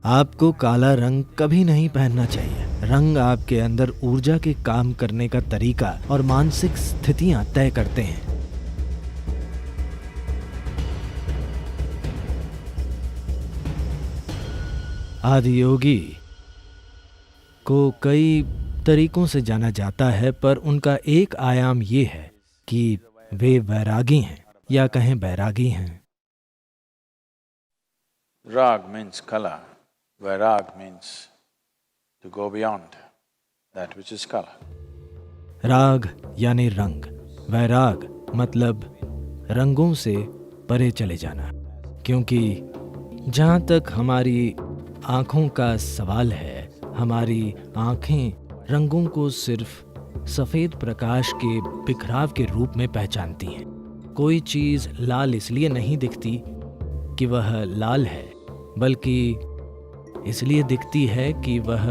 आपको काला रंग कभी नहीं पहनना चाहिए। रंग आपके अंदर ऊर्जा के काम करने का तरीका और मानसिक स्थितियां तय करते हैं। आदियोगी को कई तरीकों से जाना जाता है, पर उनका एक आयाम ये है कि वे वैरागी हैं या कहें बैरागी हैं। Rag means color, Vairag means to go beyond that which is color. राग यानी रंग, वैराग मतलब रंगों से परे चले जाना। क्योंकि जहाँ तक हमारी आँखों का सवाल है, हमारी आँखें रंगों को सिर्फ सफ़ेद प्रकाश के बिखराव के रूप में पहचानती हैं। कोई चीज़ लाल इसलिए नहीं दिखती कि वह लाल है, बल्कि इसलिए दिखती है कि वह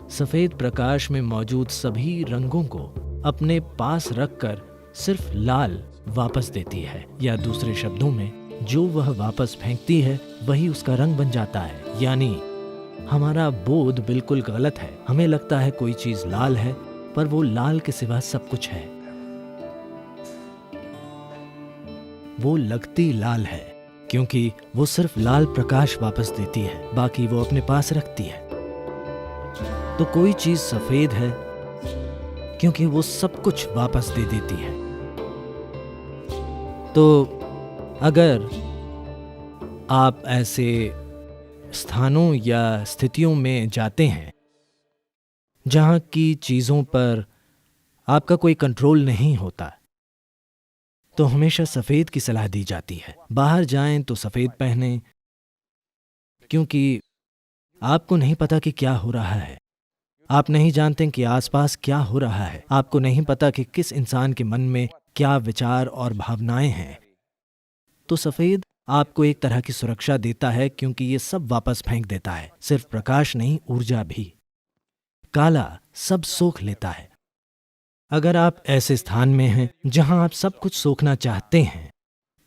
सफ़ेद प्रकाश में मौजूद सभी रंगों को अपने पास रखकर सिर्फ लाल वापस देती है, या दूसरे शब्दों में जो वह वापस फेंकती है वही उसका रंग बन जाता है। यानी हमारा बोध बिल्कुल गलत है। हमें लगता है कोई चीज़ लाल है, पर वो लाल के सिवा सब कुछ है। वो लगती लाल है क्योंकि वो सिर्फ लाल प्रकाश वापस देती है, बाकी वो अपने पास रखती है। तो कोई चीज सफेद है क्योंकि वो सब कुछ वापस दे देती है। तो अगर आप ऐसे स्थानों या स्थितियों में जाते हैं जहां की चीजों पर आपका कोई कंट्रोल नहीं होता, तो हमेशा सफेद की सलाह दी जाती है। बाहर जाएं तो सफेद पहनें, क्योंकि आपको नहीं पता कि क्या हो रहा है। आप नहीं जानते कि आसपास क्या हो रहा है। आपको नहीं पता कि किस इंसान के मन में क्या विचार और भावनाएं हैं। तो सफेद आपको एक तरह की सुरक्षा देता है, क्योंकि ये सब वापस फेंक देता है, सिर्फ प्रकाश नहीं, ऊर्जा भी। काला सब सोख लेता है। अगर आप ऐसे स्थान में हैं जहां आप सब कुछ सोखना चाहते हैं,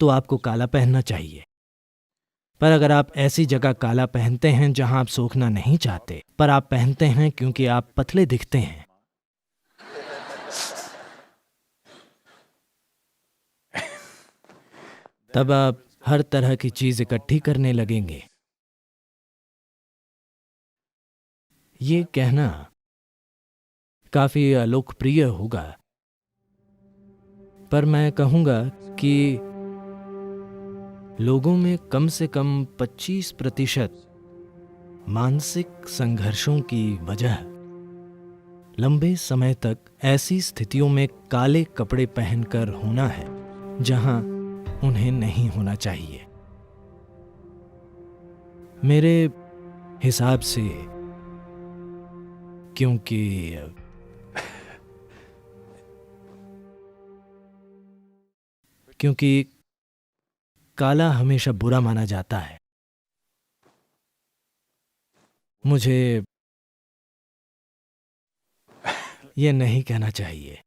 तो आपको काला पहनना चाहिए। पर अगर आप ऐसी जगह काला पहनते हैं जहां आप सोखना नहीं चाहते, पर आप पहनते हैं क्योंकि आप पतले दिखते हैं, तब आप हर तरह की चीज इकट्ठी करने लगेंगे। ये कहना काफी लोकप्रिय होगा, पर मैं कहूंगा कि लोगों में कम से कम 25% मानसिक संघर्षों की वजह लंबे समय तक ऐसी स्थितियों में काले कपड़े पहनकर होना है जहां उन्हें नहीं होना चाहिए। मेरे हिसाब से, क्योंकि काला हमेशा बुरा माना जाता है। मुझे यह नहीं कहना चाहिए,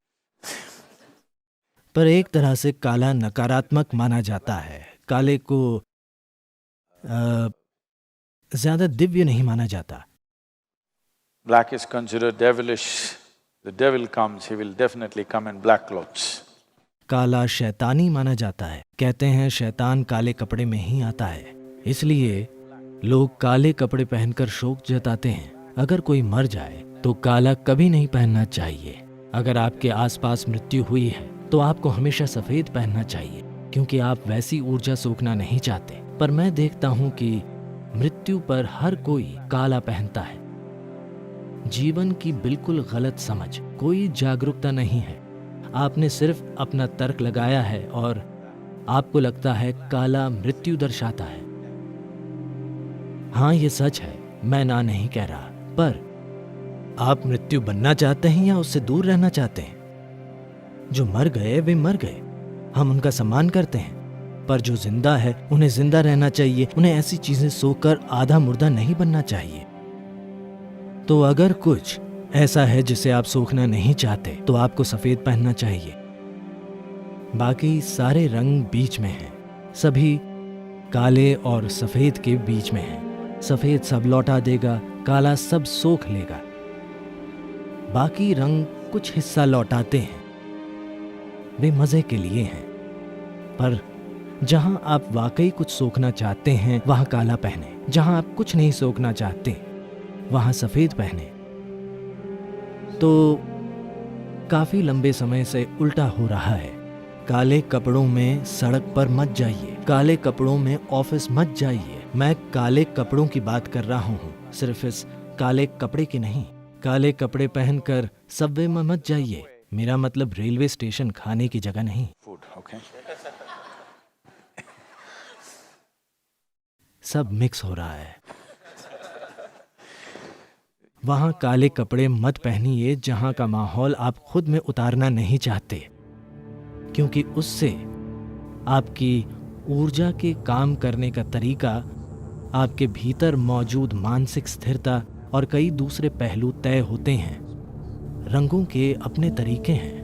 पर एक तरह से काला नकारात्मक माना जाता है। काले को ज्यादा दिव्य नहीं माना जाता। Black is considered devilish. The devil comes, he will definitely come in black clothes. काला शैतानी माना जाता है। कहते हैं शैतान काले कपड़े में ही आता है, इसलिए लोग काले कपड़े पहनकर शोक जताते हैं। अगर कोई मर जाए तो काला कभी नहीं पहनना चाहिए। अगर आपके आसपास मृत्यु हुई है तो आपको हमेशा सफेद पहनना चाहिए, क्योंकि आप वैसी ऊर्जा सोखना नहीं चाहते। पर मैं देखता हूं कि मृत्यु पर हर कोई काला पहनता है। जीवन की बिल्कुल गलत समझ, कोई जागरूकता नहीं है। आपने सिर्फ अपना तर्क लगाया है और आपको लगता है काला मृत्यु दर्शाता है। हाँ, ये सच है, मैं ना नहीं कह रहा, पर आप मृत्यु बनना चाहते हैं या उससे दूर रहना चाहते हैं? जो मर गए वे मर गए, हम उनका सम्मान करते हैं, पर जो जिंदा है उन्हें जिंदा रहना चाहिए। उन्हें ऐसी चीजें सोकर आधा मुर्दा नहीं बनना चाहिए। तो अगर कुछ ऐसा है जिसे आप सोखना नहीं चाहते, तो आपको सफेद पहनना चाहिए। बाकी सारे रंग बीच में हैं, सभी काले और सफेद के बीच में हैं। सफेद सब लौटा देगा, काला सब सोख लेगा। बाकी रंग कुछ हिस्सा लौटाते हैं, वे मजे के लिए हैं। पर जहां आप वाकई कुछ सोखना चाहते हैं वहां काला पहने, जहां आप कुछ नहीं सोखना चाहते वहां सफेद पहने। तो काफी लंबे समय से उल्टा हो रहा है। काले कपड़ों में सड़क पर मत जाइए, काले कपड़ों में ऑफिस मत जाइए। मैं काले कपड़ों की बात कर रहा हूँ, सिर्फ इस काले कपड़े की नहीं। काले कपड़े पहनकर सबवे में मत जाइए, मेरा मतलब रेलवे स्टेशन खाने की जगह नहीं। Food, okay? सब मिक्स हो रहा है। वहां काले कपड़े मत पहनिए जहां का माहौल आप खुद में उतारना नहीं चाहते, क्योंकि उससे आपकी ऊर्जा के काम करने का तरीका, आपके भीतर मौजूद मानसिक स्थिरता और कई दूसरे पहलू तय होते हैं। रंगों के अपने तरीके हैं।